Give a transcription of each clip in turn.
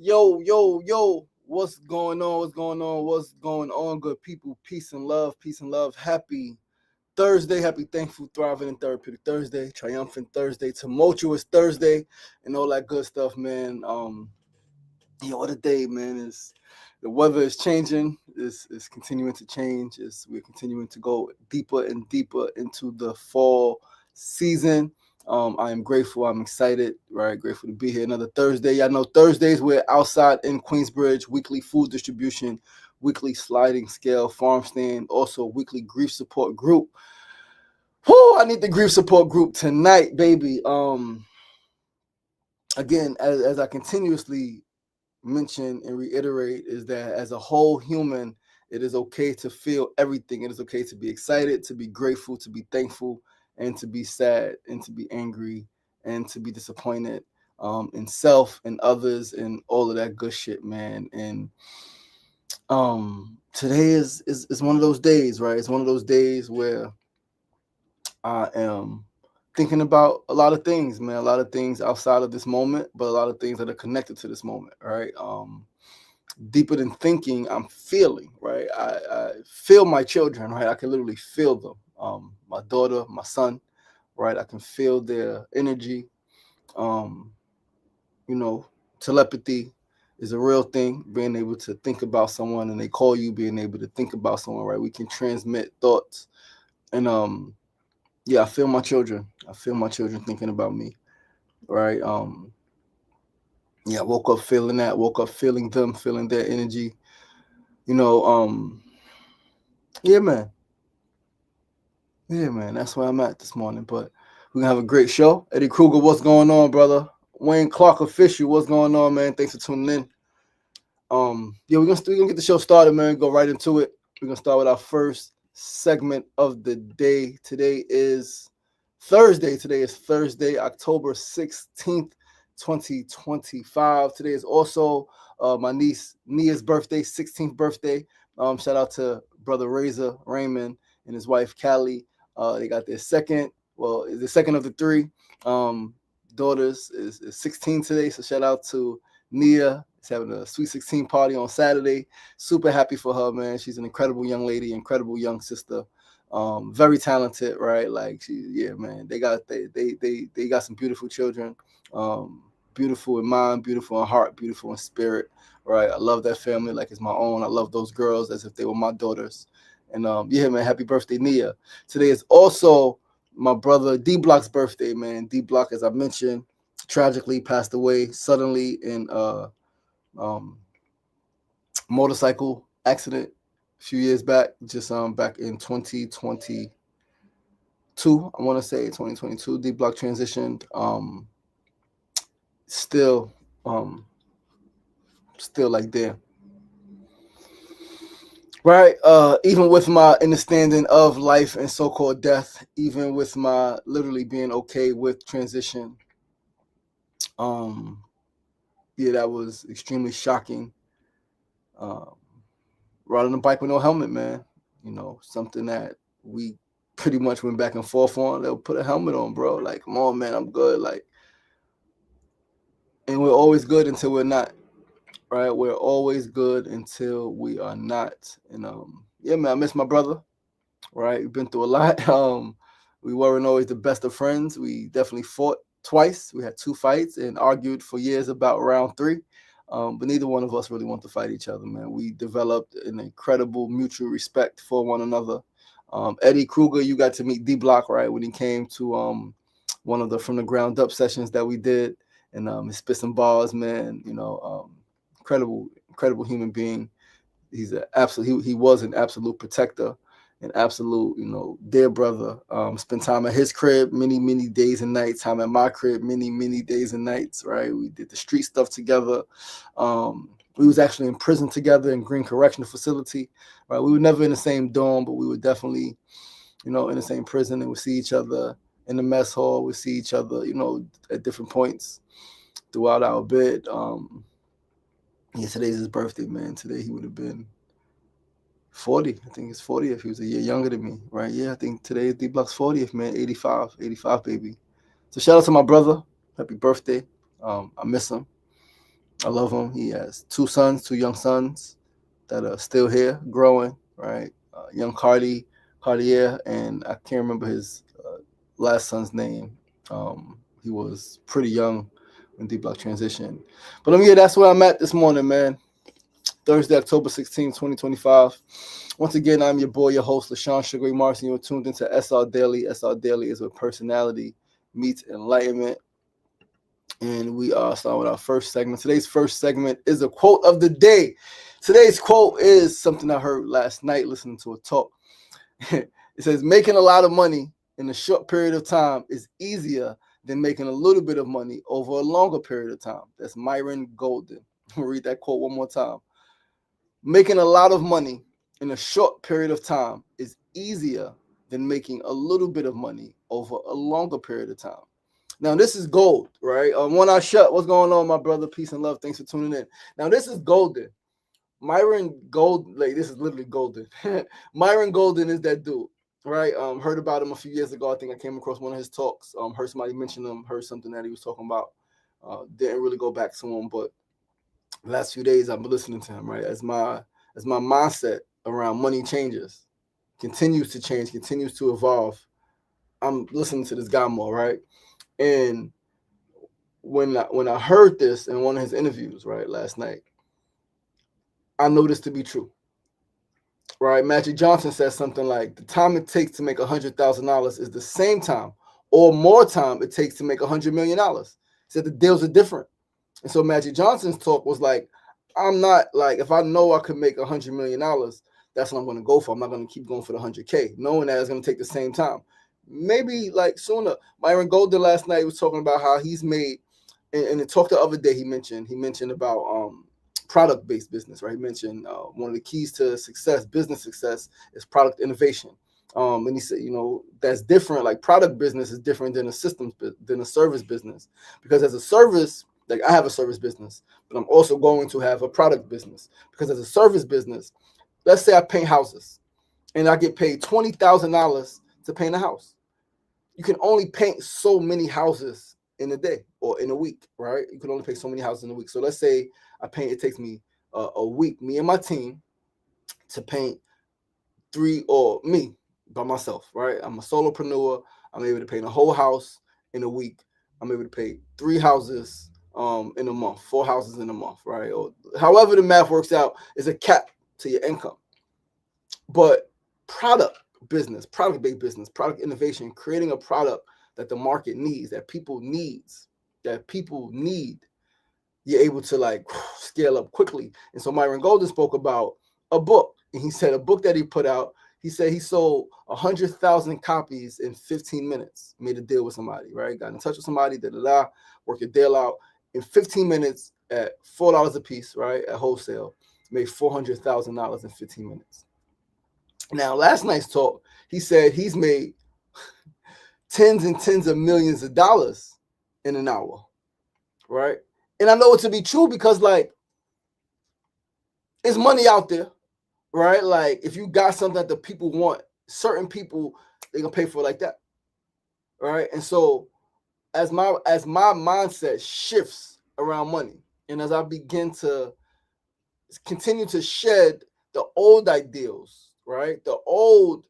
Yo, what's going on? What's going on, good people? Peace and love, peace and love. Happy Thursday, happy, thankful, thriving, and therapeutic Thursday, triumphant Thursday, tumultuous Thursday, and all that good stuff, man. What a day, man. Is the weather is changing, is continuing to change, we're continuing to go deeper and deeper into the fall season. I am grateful, I'm excited, right? Grateful to be here another Thursday. Y'all know Thursdays we're outside in Queensbridge, weekly food distribution, weekly sliding scale farm stand, also weekly grief support group. Whoo, I need the grief support group tonight, baby. Again, as I continuously mention and reiterate, is that as a whole human, it is okay to feel everything. It is okay to be excited, to be grateful, to be thankful, and to be sad, and to be angry, and to be disappointed in self and others and all of that good shit, man. And today is one of those days, right? It's one of those days where I am thinking about a lot of things, man. A lot of things outside of this moment, but a lot of things that are connected to this moment, right? Deeper than thinking, I'm feeling, right? I feel my children, right? I can literally feel them. My daughter, my son, right? I can feel their energy. Um, you know, Telepathy is a real thing. Being able to think about someone and they call you, being able to think about someone, right? We can transmit thoughts. And yeah, I feel my children. I feel my children thinking about me, right? Yeah, woke up feeling that, woke up feeling them, feeling their energy. You know, yeah, man. Yeah, man. That's where I'm at this morning. But we're gonna have a great show. Eddie Kruger, what's going on, brother? Wayne Clark official, what's going on, man? Thanks for tuning in. Yeah, we're gonna get the show started, man. Go right into it. We're gonna start with our first segment of the day. Today is Thursday, October 16th, 2025. Today is also my niece Nia's birthday, 16th birthday. Shout out to brother Razor Raymond and his wife Callie. They got their the second of the three daughters is 16 today. So shout out to Nia. Is having a sweet 16 party on Saturday. Super happy for her, man. She's an incredible young lady, incredible young sister. Very talented, right? Like yeah, man. They got some beautiful children. Beautiful in mind, beautiful in heart, beautiful in spirit, right? I love that family like it's my own. I love those girls as if they were my daughters. And yeah, man, happy birthday, Nia. Today is also my brother D Block's birthday, man. D Block, as I mentioned, tragically passed away suddenly in um, motorcycle accident a few years back, just back in 2022. I want to say 2022. D Block transitioned. Still, still like there. Right. Even with my understanding of life and so-called death, even with my literally being okay with transition, yeah, that was extremely shocking. Um, Riding a bike with no helmet, man. Something that we pretty much went back and forth on. They'll put a helmet on, bro. Like, come on, man, I'm good. Like, and we're always good until we're not, right? We're always good until we are not. And yeah, man, I miss my brother. Right, we've been through a lot. We weren't always the best of friends. We definitely fought twice. We had two fights and argued for years about round three. But neither one of us really want to fight each other, man. We developed an incredible mutual respect for one another. Eddie Kruger, you got to meet D Block, right, when he came to one of the From the Ground Up sessions that we did. And he spit some bars, man. Incredible human being. He was an absolute protector, an absolute, dear brother. Spent time at his crib many days and nights, time at my crib many days and nights, right? We did the street stuff together. We was actually in prison together in Green Correctional Facility, right? We were never in the same dorm, but we were definitely, in the same prison, and we see each other in the mess hall. We see each other, at different points throughout our bid. Yeah, today's his birthday, man. Today he would have been 40. I think it's 40 if he was a year younger than me, right? Yeah, I think today is D Block's 40th, man. 85, baby. So shout out to my brother. Happy birthday. I miss him. I love him. He has two young sons that are still here, growing, right? Young Cartier, and I can't remember his last son's name. He was pretty young when D Block transitioned. But yeah, that's where I'm at this morning, man. Thursday, October 16th, 2025. Once again, I'm your boy, your host, LaShawn Sugar Martin. You're tuned into SR Daily. SR Daily is where personality meets enlightenment. And we are starting with our first segment. Today's first segment is a quote of the day. Today's quote is something I heard last night listening to a talk. It says, making a lot of money in a short period of time is easier than making a little bit of money over a longer period of time. That's Myron Golden. I'm going to read that quote one more time. Making a lot of money in a short period of time is easier than making a little bit of money over a longer period of time. Now, this is gold, right? One Eye Shut. What's going on, my brother? Peace and love. Thanks for tuning in. Now, this is golden. Myron Golden, like this is literally golden. Myron Golden is that dude, right? Heard about him a few years ago. I think I came across one of his talks. Heard somebody mention him. Heard something that he was talking about. Didn't really go back to him, but the last few days I've been listening to him, right? As my mindset around money changes, continues to change, continues to evolve. I'm listening to this guy more, right? And when I heard this in one of his interviews, right, last night, I know this to be true. Right? Magic Johnson says something like the time it takes to make $100,000 is the same time or more time it takes to make $100 million. He said the deals are different. And so Magic Johnson's talk was like, I'm not like, if I know I could make $100 million, that's what I'm going to go for. I'm not going to keep going for the 100K, knowing that it's going to take the same time. Maybe like sooner. Myron Golden last night was talking about how he's made, and the talk the other day he mentioned about product-based business, right? He mentioned one of the keys to success, business success, is product innovation. And he said, that's different. Like product business is different than a service business, because as a service, like I have a service business, but I'm also going to have a product business, because as a service business, let's say I paint houses and I get paid $20,000 to paint a house. You can only paint so many houses in a day or in a week, right? You can only paint so many houses in a week. So let's say it takes me a week, me and my team, to paint me by myself, right? I'm a solopreneur. I'm able to paint a whole house in a week. I'm able to paint 3 houses in a month, 4 houses in a month, right? Or however the math works out is a cap to your income. But product-based business, product innovation, creating a product that the market needs, that people need, you're able to like scale up quickly. And so Myron Golden spoke about a book, and he said a book that he put out, he said he sold 100,000 copies in 15 minutes, made a deal with somebody, right? Got in touch with somebody, worked a deal out in 15 minutes at $4 a piece, right? At wholesale, made $400,000 in 15 minutes. Now, last night's talk, he said he's made tens and tens of millions of dollars in an hour, right? And I know it to be true because, like, there's money out there, right? Like, if you got something that the people want, certain people, they're going to pay for it like that, right? And so as my mindset shifts around money, and as I begin to continue to shed the old ideals, right? The old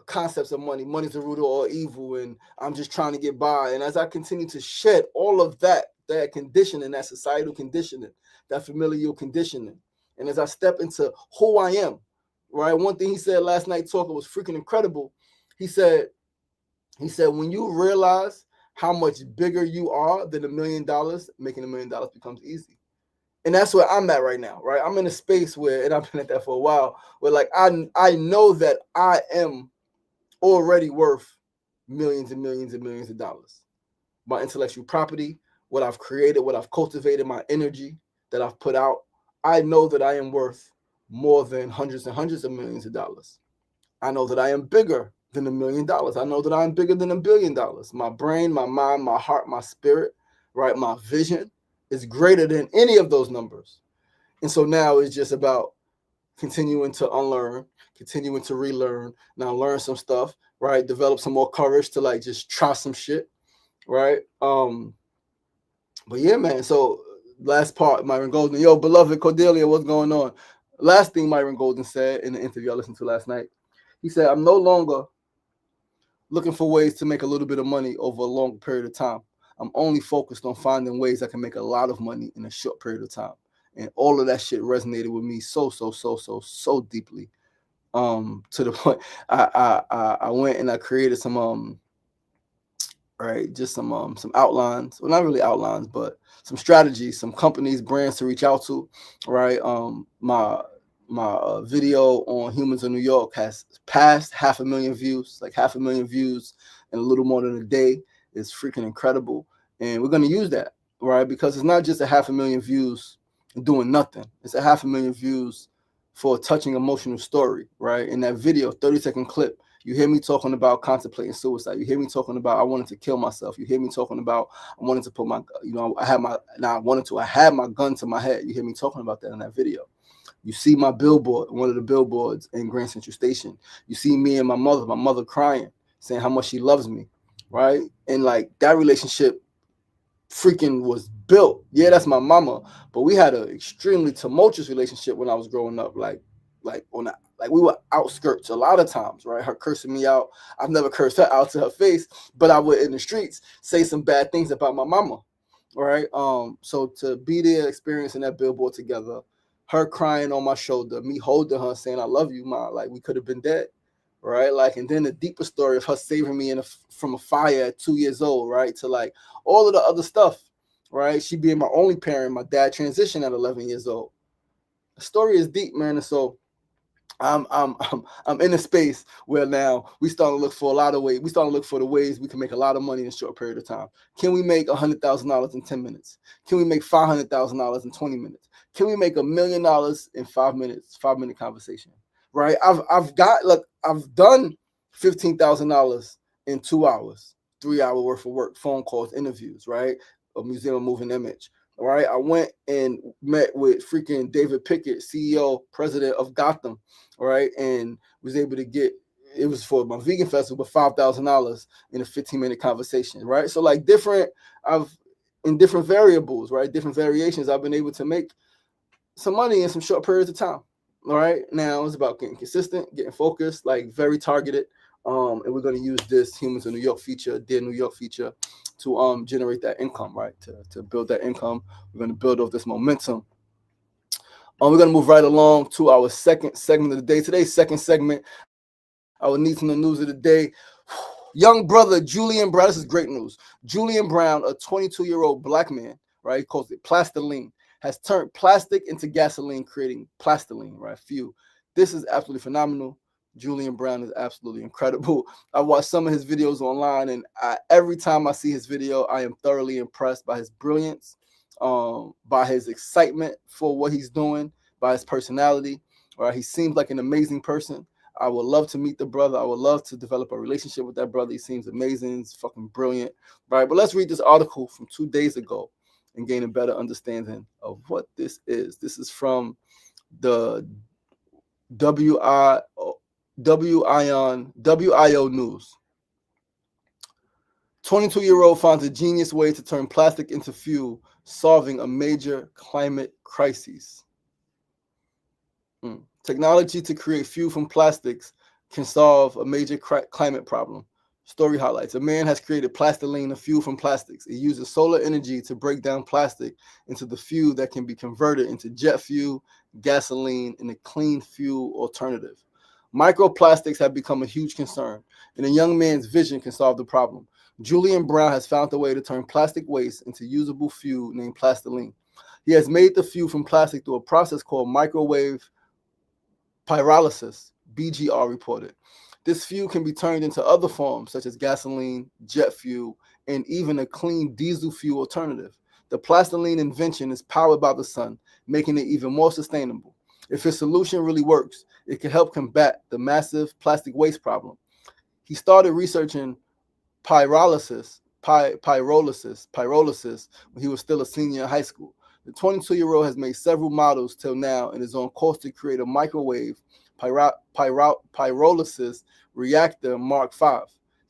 concepts of money. Money's the root of all evil, and I'm just trying to get by. And as I continue to shed all of that conditioning, that societal conditioning, that familial conditioning, and as I step into who I am, right? One thing he said last night talking was freaking incredible. He said, when you realize how much bigger you are than $1 million, making $1 million becomes easy. And that's where I'm at right now, right? I'm in a space where, and I've been at that for a while, where like I know that I am already worth millions and millions and millions of dollars. My intellectual property, what I've created, what I've cultivated, my energy that I've put out, I know that I am worth more than hundreds and hundreds of millions of dollars. I know that I am bigger than $1 million. I know that I'm bigger than $1 billion. My brain, my mind, my heart, my spirit, right? My vision is greater than any of those numbers. And so now it's just about continuing to unlearn, continuing to relearn, now learn some stuff, right? Develop some more courage to like just try some shit, right? But yeah, man. So last part, Myron Golden. Yo, beloved Cordelia, what's going on? Last thing Myron Golden said in the interview I listened to last night, he said, I'm no longer looking for ways to make a little bit of money over a long period of time. I'm only focused on finding ways I can make a lot of money in a short period of time. And all of that shit resonated with me so deeply. To the point I went and I created some right, just some outlines. Well, not really outlines, but some strategies, some companies, brands to reach out to, right? My video on Humans in New York has passed 500,000 views, like 500,000 views in a little more than a day. It's freaking incredible, and we're gonna use that, right? Because it's not just a 500,000 views doing nothing. It's a 500,000 views for a touching emotional story, right? In that video, 30-second clip, you hear me talking about contemplating suicide. You hear me talking about I wanted to kill myself. You hear me talking about I wanted to put my, I had my gun to my head. You hear me talking about that in that video. You see my billboard, one of the billboards in Grand Central Station. You see me and my mother crying, saying how much she loves me, right? And like that relationship freaking was built. Yeah, that's my mama, but we had an extremely tumultuous relationship when I was growing up. Like we were outskirts a lot of times, right? Her cursing me out. I've never cursed her out to her face, but I would in the streets say some bad things about my mama, right? So to be there, experiencing that billboard together, her crying on my shoulder, me holding her, saying I love you, ma, like we could have been dead, right? Like, and then the deeper story of her saving me from a fire at 2 years old, right? To like all of the other stuff, right? She being my only parent, my dad transitioned at 11 years old. The story is deep, man. And so I'm in a space where now we start to look for a lot of ways. We start to look for the ways we can make a lot of money in a short period of time. Can we make $100,000 in 10 minutes? Can we make $500,000 in 20 minutes? Can we make $1 million in 5 minutes? 5-minute conversation, right? I've done $15,000 in 2 hours, 3 hour worth of work, phone calls, interviews, right? A museum of moving image. All right, I went and met with freaking David Pickett, CEO, president of Gotham, all right, and was able to get, it was for my vegan festival, but $5,000 in a 15-minute conversation, right? So like in different variables, right, different variations, I've been able to make some money in some short periods of time. All right, now it's about getting consistent, getting focused, like very targeted. And we're going to use this Humans in New York feature, Dear New York feature, to generate that income, right? To build that income. We're going to build off this momentum. We're going to move right along to our second segment of the day. Today's second segment, our Needs and the News of the Day. Young brother Julian Brown, this is great news. Julian Brown, a 22-year-old black man, right? He calls it plastiline, has turned plastic into gasoline, creating plastiline, right? Fuel. This is absolutely phenomenal. Julian Brown is absolutely incredible. I watched some of his videos online, and every time I see his video, I am thoroughly impressed by his brilliance, by his excitement for what he's doing, by his personality. Right? He seems like an amazing person. I would love to meet the brother. I would love to develop a relationship with that brother. He seems amazing. He's fucking brilliant. Right? But let's read this article from 2 days ago and gain a better understanding of what this is. This is from the WIO News. 22-year-old finds a genius way to turn plastic into fuel, solving a major climate crisis. Technology to create fuel from plastics can solve a major climate problem. Story highlights. A man has created plastiline, a fuel from plastics. It uses solar energy to break down plastic into the fuel that can be converted into jet fuel, gasoline, and a clean fuel alternative. Microplastics have become a huge concern, and a young man's vision can solve the problem. Julian Brown has found a way to turn plastic waste into usable fuel named plastiline. He has made the fuel from plastic through a process called microwave pyrolysis, BGR reported. This fuel can be turned into other forms such as gasoline, jet fuel, and even a clean diesel fuel alternative. The plastiline invention is powered by the sun, making it even more sustainable. If his solution really works, it can help combat the massive plastic waste problem. He started researching pyrolysis when he was still a senior in high school. The 22-year-old has made several models till now and is on course to create a microwave pyrolysis reactor Mark V.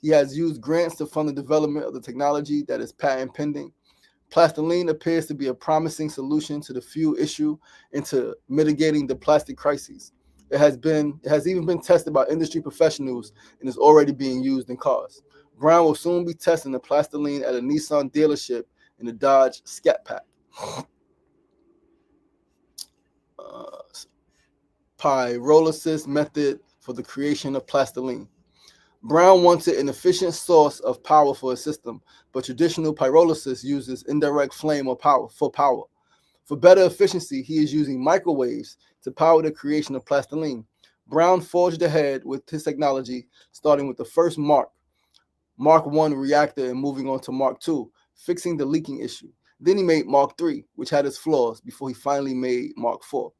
He has used grants to fund the development of the technology that is patent pending. Plastiline appears to be a promising solution to the fuel issue and to mitigating the plastic crises. It has even been tested by industry professionals and is already being used in cars. Brown will soon be testing the plastiline at a Nissan dealership in the Dodge Scat Pack. Pyrolysis method for the creation of plastiline. Brown wanted an efficient source of power for his system, but traditional pyrolysis uses indirect flame or power. For better efficiency, he is using microwaves to power the creation of plastiline. Brown forged ahead with his technology, starting with the first Mark I reactor and moving on to Mark II, fixing the leaking issue. Then he made Mark III, which had its flaws, before he finally made Mark IV,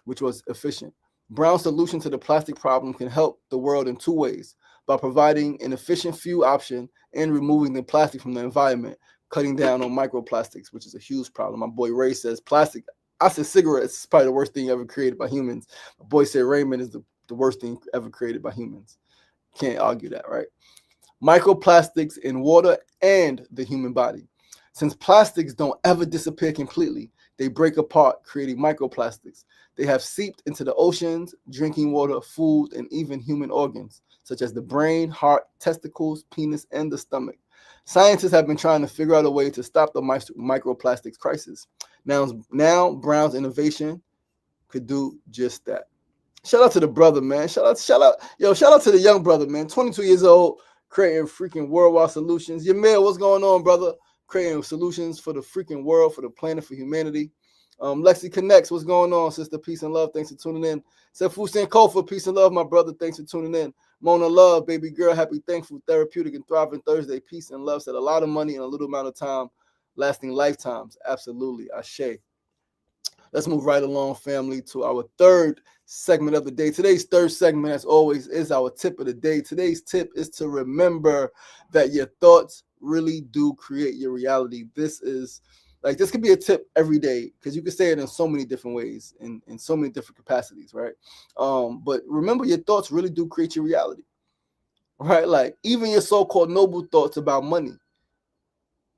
which was efficient. Brown's solution to the plastic problem can help the world in two ways: by providing an efficient fuel option and removing the plastic from the environment, cutting down on microplastics, which is a huge problem. My boy Ray says plastic. I said cigarettes is probably the worst thing ever created by humans. My boy said Raymond is the worst thing ever created by humans. Can't argue that, right? Microplastics in water and the human body. Since plastics don't ever disappear completely, they break apart, creating microplastics. They have seeped into the oceans, drinking water, food, and even human organs, such as the brain, heart, testicles, penis, and the stomach. Scientists have been trying to figure out a way to stop the microplastics crisis. Now Brown's innovation could do just that. Shout out to the brother, man. Shout out to the young brother, man. 22 years old, creating freaking worldwide solutions. Yamil, what's going on, brother? Creating solutions for the freaking world, for the planet, for humanity. Lexi Connects, what's going on, sister? Peace and love. Thanks for tuning in. Sefu Sankofa, peace and love, my brother. Thanks for tuning in. Mona Love, baby girl, happy, thankful, therapeutic, and thriving Thursday. Peace and love. Said a lot of money in a little amount of time, lasting lifetimes. Absolutely. Ashe. Let's move right along, family, to our third segment of the day. Today's third segment, as always, is our tip of the day. Today's tip is to remember that your thoughts really do create your reality. This could be a tip every day, because you can say it in so many different ways, in so many different capacities, right? But remember, your thoughts really do create your reality, right? Like, even your so-called noble thoughts about money,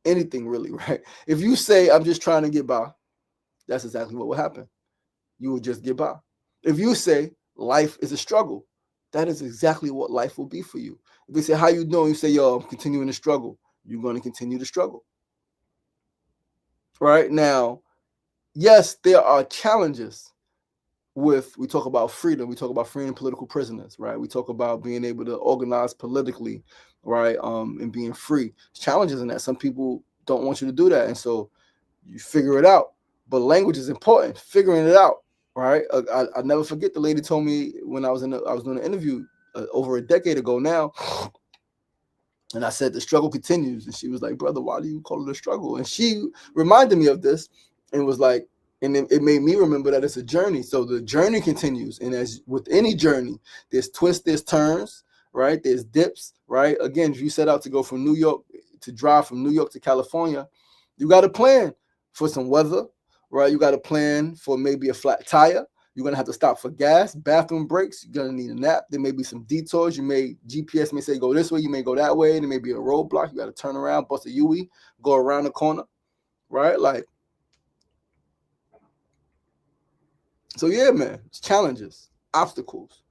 anything really, right? If you say, I'm just trying to get by, that's exactly what will happen. You will just get by. If you say life is a struggle, that is exactly what life will be for you. If they say, how you doing? You say, yo, I'm continuing to struggle. You're going to continue to struggle. Right? Now, yes, there are challenges we talk about freedom. We talk about freeing political prisoners, right? We talk about being able to organize politically, right? And being free. There's challenges in that. Some people don't want you to do that. And so you figure it out. But language is important, figuring it out, right? I never forget, the lady told me when I was doing an interview over a decade ago now, and I said, the struggle continues. And she was like, brother, why do you call it a struggle? And she reminded me of this and was like, and it made me remember that it's a journey. So the journey continues. And as with any journey, there's twists, there's turns, right? There's dips, right? Again, if you set out to go from New York, to drive from New York to California, you got to plan for some weather, right? You got to plan for maybe a flat tire. You're going to have to stop for gas, bathroom breaks. You're going to need a nap. There may be some detours. GPS may say go this way. You may go that way. There may be a roadblock. You got to turn around, bust a U-E, go around the corner, right? Like, so yeah, man, it's challenges, obstacles,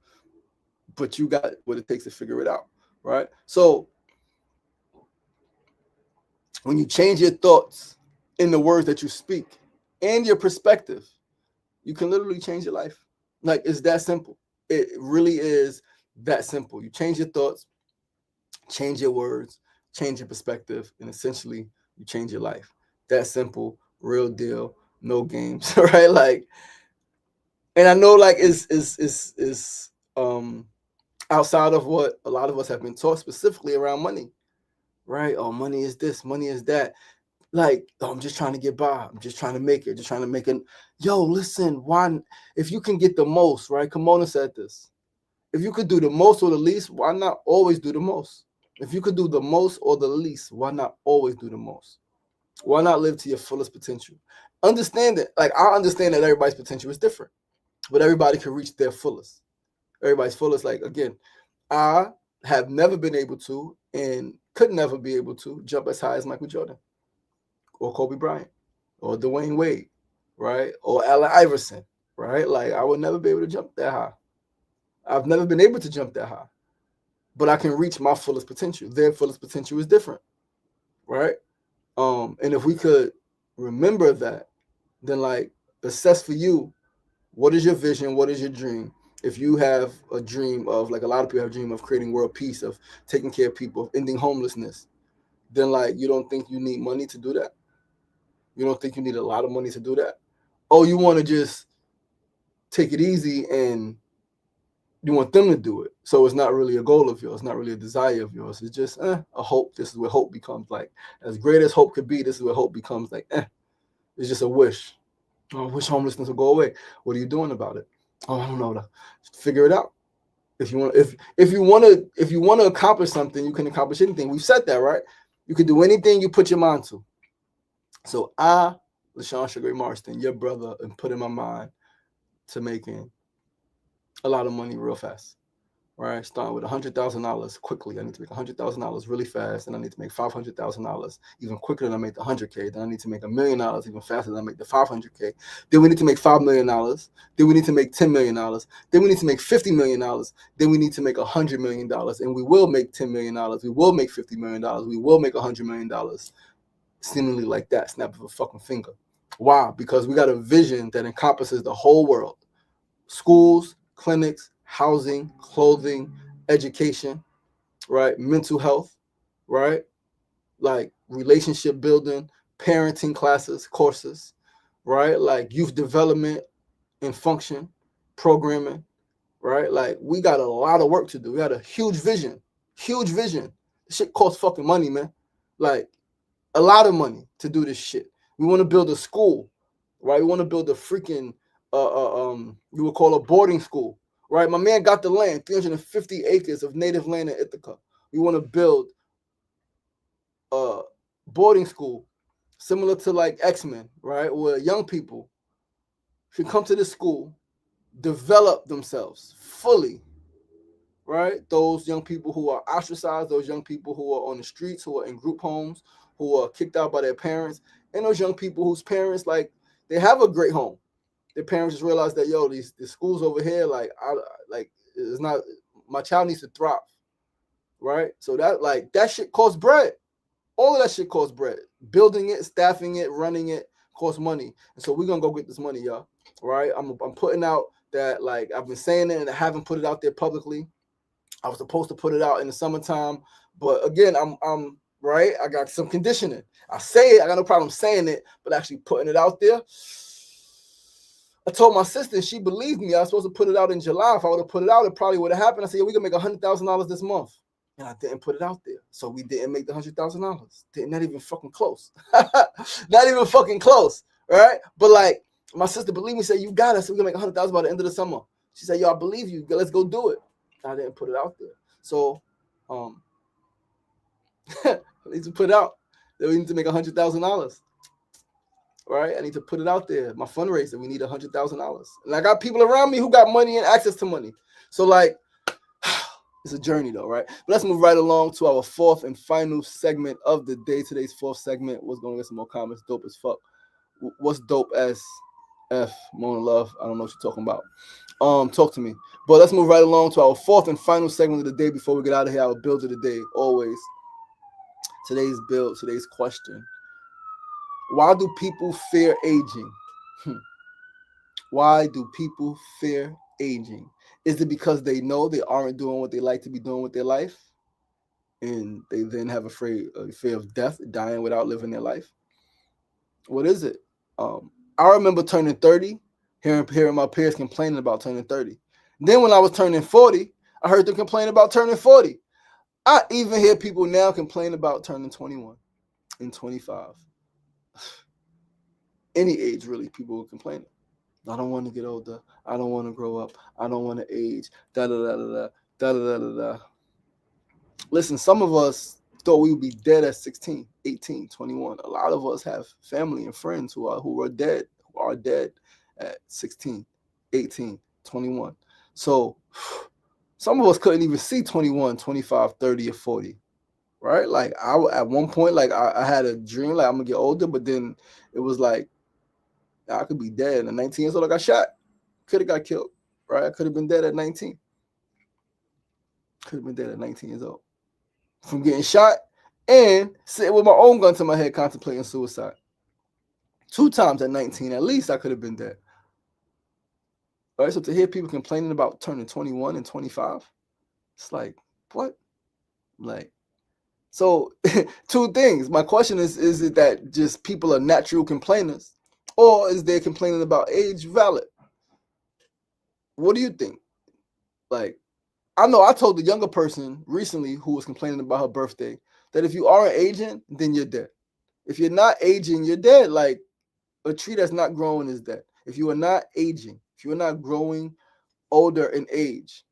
but you got what it takes to figure it out, right? So when you change your thoughts in the words that you speak and your perspective, you can literally change your life. Like, it's that simple. It really is that simple. You change your thoughts, change your words, change your perspective, and essentially you change your life. That simple, real deal, no games, right? Like, and I know, like, it's outside of what a lot of us have been taught, specifically around money, right? Oh, money is this, money is that. Like, oh, I'm just trying to get by. I'm just trying to make it. Just trying to make it. Yo, listen, why? If you can get the most, right? Kimona said this. If you could do the most or the least, why not always do the most? If you could do the most or the least, why not always do the most? Why not live to your fullest potential? Understand that. Like, I understand that everybody's potential is different, but everybody can reach their fullest. Everybody's fullest. Like, again, I have never been able to and could never be able to jump as high as Michael Jordan, or Kobe Bryant or Dwayne Wade, right? Or Allen Iverson, right? Like I would never be able to jump that high. I've never been able to jump that high, but I can reach my fullest potential. Their fullest potential is different, right? And if we could remember that, then like assess for you, what is your vision? What is your dream? If you have a dream of, like a lot of people have a dream of creating world peace, of taking care of people, of ending homelessness, then like you don't think you need money to do that? You don't think you need a lot of money to do that? Oh, you want to just take it easy and you want them to do it. So it's not really a goal of yours, not really a desire of yours. It's just a hope. This is where hope becomes like, as great as hope could be, this is where hope becomes like, it's just a wish. Oh, I wish homelessness would go away. What are you doing about it? Oh, I don't know. Figure it out. If you want, if you want to accomplish something, you can accomplish anything. We've said that, right? You can do anything you put your mind to. So I, LaShawn Sugar Marston, your brother, and put in my mind to making a lot of money real fast. Right, starting with $100,000 quickly. I need to make $100,000 really fast, and I need to make $500,000 even quicker than I make the $100K. Then I need to make $1 million even faster than I make the $500K. Then we need to make $5 million. Then we need to make $10 million. Then we need to make $50 million. Then we need to make $100 million, and we will make $10 million. We will make $50 million. We will make $100 million, seemingly like that, snap of a fucking finger. Why? Because we got a vision that encompasses the whole world: schools, clinics, housing, clothing, education, right? Mental health, right? Like relationship building, parenting classes, courses, right? Like youth development and function, programming, right? Like we got a lot of work to do. We got a huge vision, huge vision. This shit costs fucking money, man. Like a lot of money to do this shit. We want to build a school, right? We want to build a freaking, you would call a boarding school, right? My man got the land, 350 acres of native land in Ithaca. We want to build a boarding school similar to like X-Men, right? Where young people can come to this school, develop themselves fully, right? Those young people who are ostracized, those young people who are on the streets, who are in group homes, who are kicked out by their parents, and those young people whose parents, like, they have a great home. Their parents just realize that, yo, these schools over here, like, it's not, my child needs to thrive, right? So that shit costs bread. All of that shit costs bread. Building it, staffing it, running it costs money. And so we're gonna go get this money, y'all. Right? I'm putting out that, like, I've been saying it and I haven't put it out there publicly. I was supposed to put it out in the summertime, but again, I'm right. I got some conditioning. I say it, I got no problem saying it, but actually putting it out there. I told my sister, she believed me. I was supposed to put it out in July. If I would have put it out, it probably would have happened. I said, yeah, we can make $100,000 this month. And I didn't put it out there. So we didn't make the $100,000. Not even fucking close. Not even fucking close. Right? But like, my sister believed me, said, you got us. So we can make $100,000 by the end of the summer. She said, yo, I believe you. Let's go do it. I didn't put it out there. So I need to put it out. Then we need to make $100,000. Right? I need to put it out there. My fundraiser, we need $100,000. And I got people around me who got money and access to money. So like, it's a journey though, right? But let's move right along to our fourth and final segment of the day. Today's fourth segment was going to get some more comments. Dope as fuck. What's dope as F? Mona Love. I don't know what you're talking about. Talk to me. But let's move right along to our fourth and final segment of the day before we get out of here. Our build of the day, always. Today's build, today's question. Why do people fear aging? Why do people fear aging? Is it because they know they aren't doing what they like to be doing with their life, and they then have a fear of death, dying without living their life? What is it? I remember turning 30, hearing my peers complaining about turning 30. Then when I was turning 40, I heard them complain about turning 40. I even hear people now complain about turning 21 and 25. Any age, really, people are complaining. I don't want to get older. I don't want to grow up. I don't want to age. Da-da-da-da-da. Listen, some of us thought we would be dead at 16, 18, 21. A lot of us have family and friends who are dead at 16, 18, 21. So some of us couldn't even see 21, 25, 30, or 40, right? Like at one point, like I had a dream, like I'm gonna get older, but then it was like I could be dead. At 19 years old, I got shot. Could have got killed, right? I could have been dead at 19. Could have been dead at 19 years old from getting shot and sitting with my own gun to my head, contemplating suicide. 2 times at 19, at least I could have been dead. All right, so to hear people complaining about turning 21 and 25, it's like, what? Like, so 2 things. My question is it that just people are natural complainers, or is they complaining about age valid? What do you think? Like, I know I told the younger person recently who was complaining about her birthday that if you aren't aging, then you're dead. If you're not aging, you're dead. Like a tree that's not growing is dead. If you are not aging, if you're not growing older in age,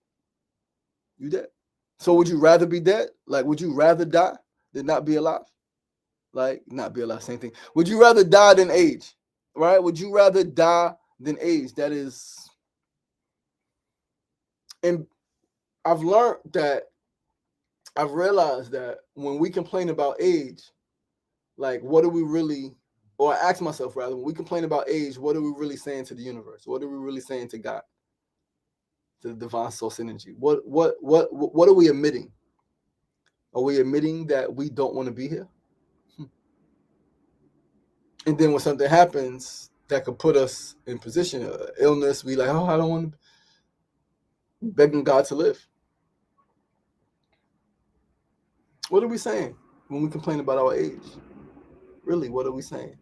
you dead. So would you rather be dead? Like, would you rather die than not be alive? Like, not be alive, same thing. Would you rather die than age? Right? Would you rather die than age? That is, and I've learned that, I've realized that when we complain about age, like, what are we really, or I ask myself rather, when we complain about age, what are we really saying to the universe? What are we really saying to God, to the divine source energy? What are we admitting? Are we admitting that we don't want to be here? And then when something happens that could put us in position, illness, we like, oh, I don't want to, begging God to live. What are we saying when we complain about our age? Really, what are we saying?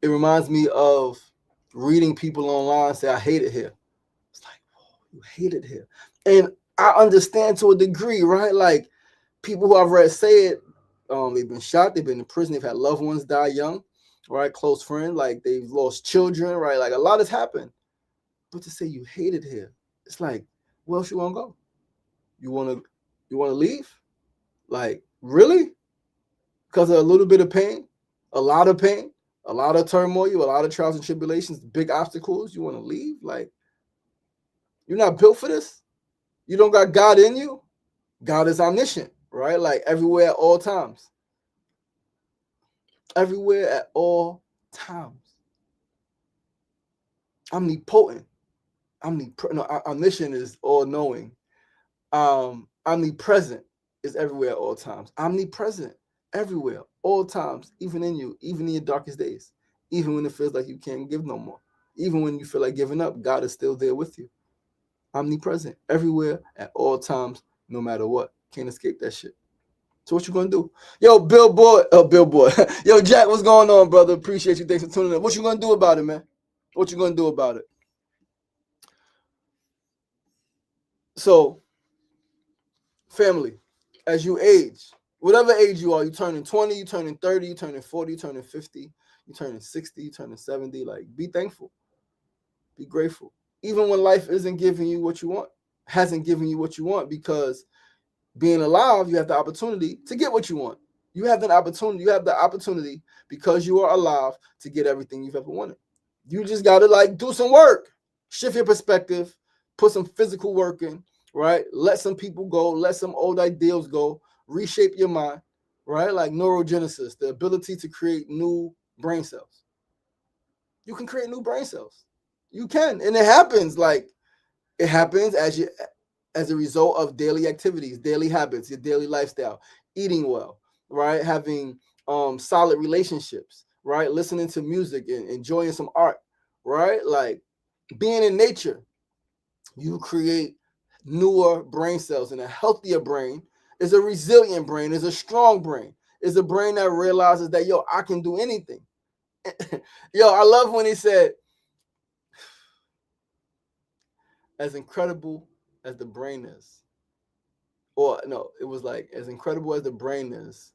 It reminds me of reading people online say, I hate it here. It's like, oh, you hate it here. And I understand to a degree, right? Like people who I've read say it, they've been shot, they've been in prison, they've had loved ones die young, right? Close friends, like they've lost children, right? Like a lot has happened. But to say you hate it here, it's like, where else you want to go? You want to leave? Like, really? Because of a little bit of pain, a lot of pain, a lot of turmoil, a lot of trials and tribulations, big obstacles, you want to leave? Like, you're not built for this? You don't got God in you? God is omniscient, right? Like everywhere at all times. Everywhere at all times. Omnipotent. Omniscient is all-knowing. Omnipresent is everywhere at all times. Omnipresent, everywhere, all times, even in you, even in your darkest days, even when it feels like you can't give no more, even when you feel like giving up, God is still there with you. Omnipresent, everywhere, at all times, no matter what. Can't escape that shit. So what you gonna do? Yo, Billboard. Yo, Jack, what's going on, brother? Appreciate you. Thanks for tuning in. What you gonna do about it, man? What you gonna do about it? So, family, as you age, whatever age you are, you turning 20, you turning 30, you turning 40, you turning 50, you turning 60, you turning 70, like be thankful. Be grateful. Even when life isn't giving you what you want, hasn't given you what you want, because being alive, you have the opportunity to get what you want. You have the opportunity because you are alive to get everything you've ever wanted. You just gotta like do some work, shift your perspective, put some physical work in, right? Let some people go, let some old ideals go, reshape your mind, right? Like neurogenesis, the ability to create new brain cells. You can create new brain cells. You can, and it happens as a result of daily activities, daily habits, your daily lifestyle, eating well, right? Having solid relationships, right? Listening to music and enjoying some art, right? Like being in nature, you create newer brain cells, and a healthier brain is a resilient brain, is a strong brain, is a brain that realizes that, yo, I can do anything. Yo, I love when he said, as incredible as the brain is, or no, it was like, as incredible as the brain is,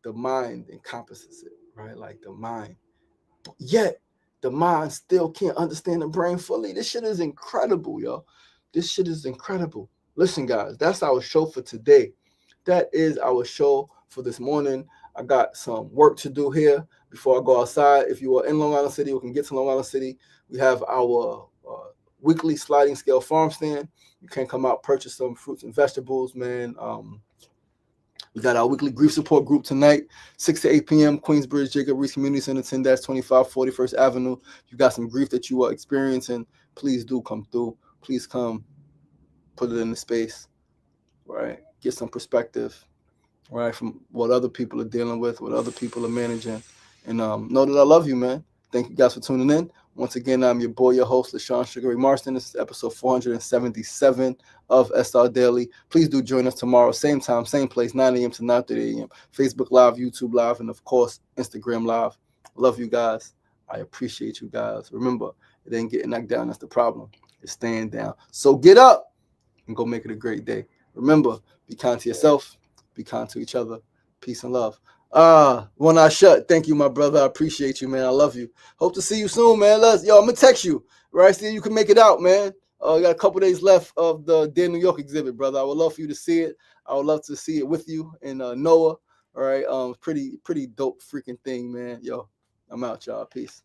the mind encompasses it, right? Like the mind. Yet the mind still can't understand the brain fully. This shit is incredible, yo. This shit is incredible. Listen, guys, that's our show for today. That is our show for this morning. I got some work to do here before I go outside. If you are in Long Island City or can get to Long Island City, we have our weekly sliding scale farm stand. You can come out, purchase some fruits and vegetables, man. We got our weekly grief support group tonight, 6 to 8 p.m., Queensbridge, Jacob Reese Community Center, 10-25, 41st Avenue. If you got some grief that you are experiencing, please do come through. Please come, put it in the space, right? Get some perspective, right, from what other people are dealing with, what other people are managing. And know that I love you, man. Thank you guys for tuning in. Once again, I'm your boy, your host, LaShawn Sugar Ray Marston. This is episode 477 of SR Daily. Please do join us tomorrow, same time, same place, 9 a.m. to 9:30 a.m. Facebook Live, YouTube Live, and of course, Instagram Live. Love you guys. I appreciate you guys. Remember, it ain't getting knocked down that's the problem. It's staying down. So get up and go make it a great day. Remember, be kind to yourself, be kind to each other. Peace and love. One eye shut. Thank you, my brother. I appreciate you, man. I love you. Hope to see you soon, man. I'm gonna text you, right? See if you can make it out, man. You got a couple days left of the Dear New York exhibit, brother. I would love for you to see it. I would love to see it with you and Noah. All right. Pretty dope freaking thing, man. Yo, I'm out, y'all. Peace.